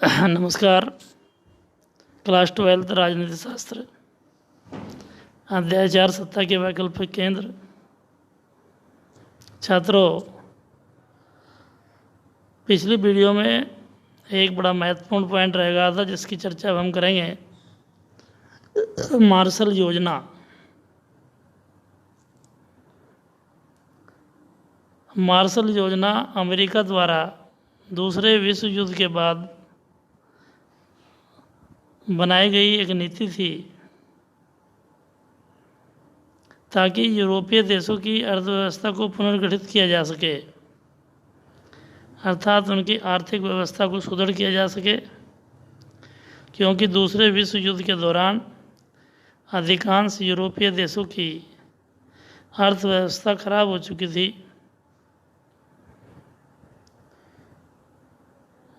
नमस्कार। क्लास 12 राजनीति शास्त्र, अध्याय 4 सत्ता के वैकल्पिक केंद्र। छात्रों, पिछली वीडियो में एक बड़ा महत्वपूर्ण पॉइंट रह गया था जिसकी चर्चा अब हम करेंगे, मार्शल योजना। मार्शल योजना अमेरिका द्वारा दूसरे विश्व युद्ध के बाद बनाई गई एक नीति थी ताकि यूरोपीय देशों की अर्थव्यवस्था को पुनर्गठित किया जा सके, अर्थात उनकी आर्थिक व्यवस्था को सुदृढ़ किया जा सके, क्योंकि दूसरे विश्व युद्ध के दौरान अधिकांश यूरोपीय देशों की अर्थव्यवस्था खराब हो चुकी थी।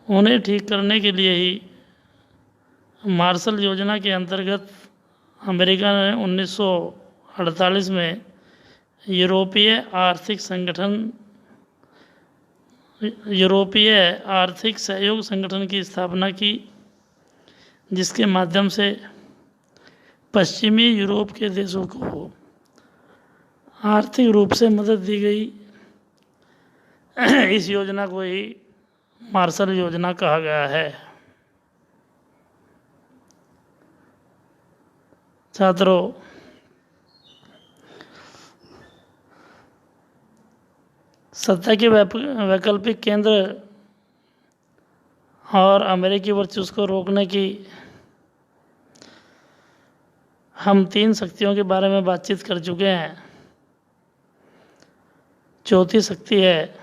उन्हें ठीक करने के लिए ही मार्शल योजना के अंतर्गत अमेरिका ने 1948 में यूरोपीय आर्थिक सहयोग संगठन की स्थापना की, जिसके माध्यम से पश्चिमी यूरोप के देशों को आर्थिक रूप से मदद दी गई। इस योजना को ही मार्शल योजना कहा गया है। छात्रों, सत्ता के वैकल्पिक केंद्र और अमेरिकी वर्चस्व को रोकने की हम 3 शक्तियों के बारे में बातचीत कर चुके हैं। चौथी शक्ति है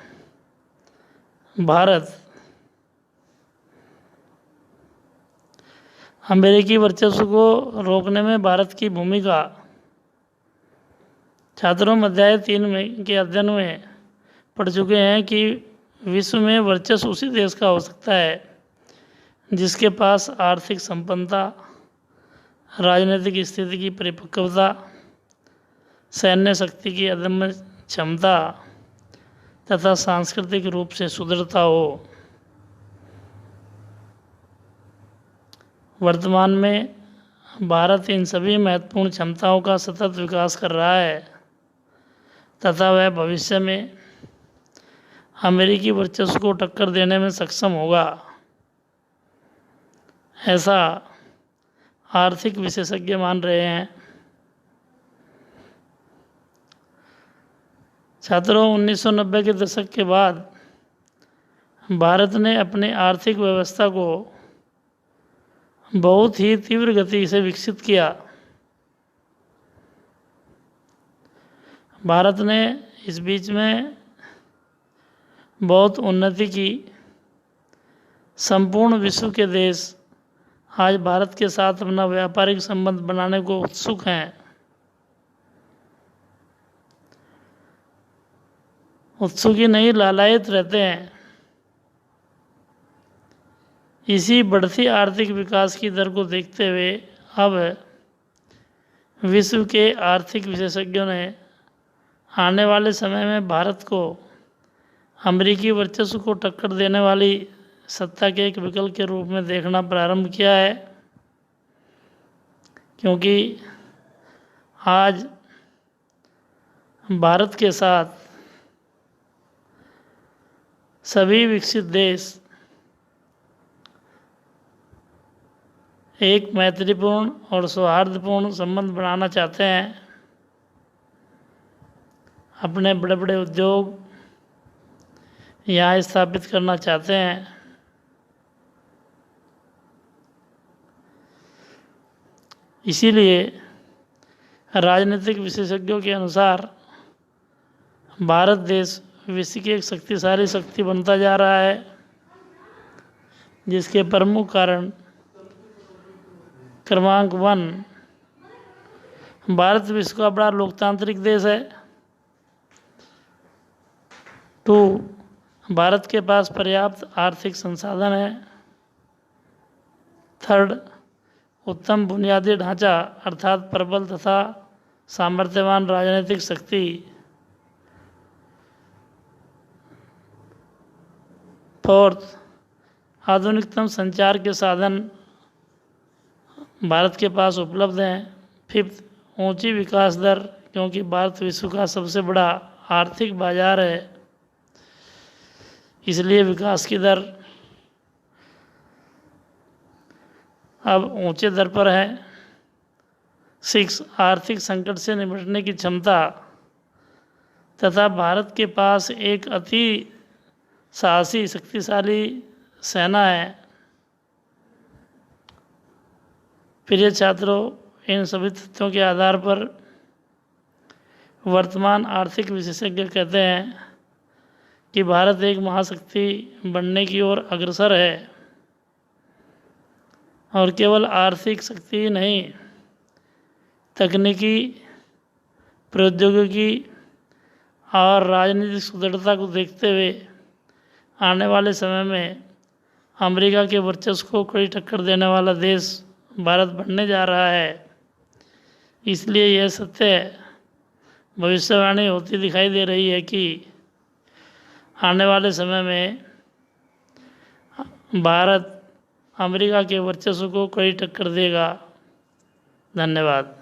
भारत। अमेरिकी वर्चस्व को रोकने में भारत की भूमिका। छात्रों, अध्याय 3 के अध्ययन में पढ़ चुके हैं कि विश्व में वर्चस्व उसी देश का हो सकता है जिसके पास आर्थिक संपन्नता, राजनीतिक स्थिति की परिपक्वता, सैन्य शक्ति की अदम्य क्षमता तथा सांस्कृतिक रूप से सुदृढ़ता हो। वर्तमान में भारत इन सभी महत्वपूर्ण क्षमताओं का सतत विकास कर रहा है तथा वह भविष्य में अमेरिकी वर्चस्व को टक्कर देने में सक्षम होगा, ऐसा आर्थिक विशेषज्ञ मान रहे हैं। छात्रों, 1990 के दशक के बाद भारत ने अपनी आर्थिक व्यवस्था को बहुत ही तीव्र गति से विकसित किया। भारत ने इस बीच में बहुत उन्नति की। संपूर्ण विश्व के देश आज भारत के साथ अपना व्यापारिक संबंध बनाने को उत्सुक हैं। उत्सुक ही नहीं, लालायित रहते हैं। इसी बढ़ती आर्थिक विकास की दर को देखते हुए अब विश्व के आर्थिक विशेषज्ञों ने आने वाले समय में भारत को अमेरिकी वर्चस्व को टक्कर देने वाली सत्ता के एक विकल्प के रूप में देखना प्रारंभ किया है, क्योंकि आज भारत के साथ सभी विकसित देश एक मैत्रीपूर्ण और सौहार्दपूर्ण संबंध बनाना चाहते हैं। अपने बड़े बड़े उद्योग यहाँ स्थापित करना चाहते हैं। इसीलिए राजनीतिक विशेषज्ञों के अनुसार भारत देश विश्व की एक शक्तिशाली शक्ति बनता जा रहा है, जिसके प्रमुख कारण क्रमांक 1, भारत विश्व का बड़ा लोकतांत्रिक देश है। 2, भारत के पास पर्याप्त आर्थिक संसाधन है। 3, उत्तम बुनियादी ढांचा अर्थात प्रबल तथा सामर्थ्यवान राजनीतिक शक्ति। 4, आधुनिकतम संचार के साधन भारत के पास उपलब्ध हैं। फिफ्थ, ऊंची विकास दर, क्योंकि भारत विश्व का सबसे बड़ा आर्थिक बाजार है, इसलिए विकास की दर अब ऊंचे दर पर है। 6, आर्थिक संकट से निपटने की क्षमता, तथा भारत के पास एक अति साहसी शक्तिशाली सेना है। प्रिय छात्रों, इन सभी तथ्यों के आधार पर वर्तमान आर्थिक विशेषज्ञ कहते हैं कि भारत एक महाशक्ति बनने की ओर अग्रसर है, और केवल आर्थिक शक्ति ही नहीं, तकनीकी, प्रौद्योगिकी और राजनीतिक सुदृढ़ता को देखते हुए आने वाले समय में अमेरिका के वर्चस्व को कड़ी टक्कर देने वाला देश भारत बनने जा रहा है। इसलिए यह सत्य भविष्यवाणी होती दिखाई दे रही है कि आने वाले समय में भारत अमेरिका के वर्चस्व को कड़ी टक्कर देगा। धन्यवाद।